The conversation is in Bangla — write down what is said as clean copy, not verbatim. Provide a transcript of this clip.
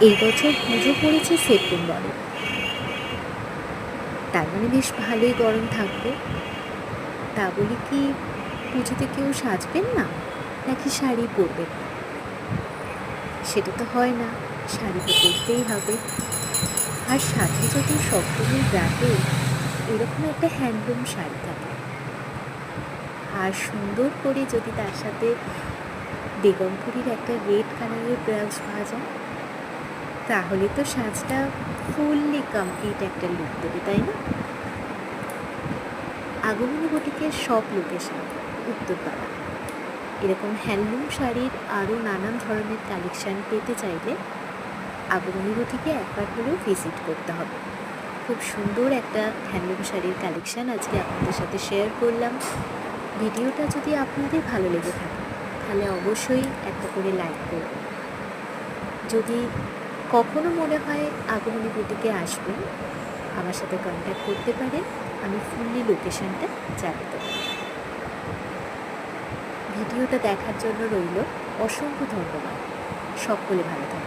এই বছর পুজো পড়েছে সেপ্টেম্বরে, তার মানে বেশ ভালোই গরম থাকবে। তা বলে কি পুজোতে কেউ সাজবেন না, নাকি শাড়ি পরবেন না? সেটা তো হয় না, শাড়ি তো পরতেই হবে। আর সাথে যদি সপ্তমীর রাতে এরকম একটা হ্যান্ডলুম শাড়ি থাকে, আর সুন্দর করে যদি তার সাথে বেগমপুরীর একটা রেড কালারের ব্লাউজ পাওয়া যায়, তাহলে তো সাজটা ফুললি কমপ্লিট একটা লুক দেবে, তাই না? আগমনী বুটিকের সব লোকেশন উত্তরপাড়া। এরকম হ্যান্ডলুম শাড়ির আরও নানান ধরনের কালেকশান পেতে চাইলে আগমনী বুটিকে একবার হলেও ভিজিট করতে হবে। খুব সুন্দর একটা হ্যান্ডলুম শাড়ির কালেকশান আজকে আপনাদের সাথে শেয়ার করলাম। ভিডিওটা যদি আপনাদের ভালো লেগে থাকে তাহলে অবশ্যই একটা করে লাইক করবেন। যদি কখনো মনে হয় আগমনী বুটিকে আসবেন, আমার সাথে কন্ট্যাক্ট করতে পারেন, আমি ফুললি লোকেশনটা জানাতে পারি। ভিডিওটা দেখার জন্য রইল অসংখ্য ধন্যবাদ। সকলে ভালো থাকবেন।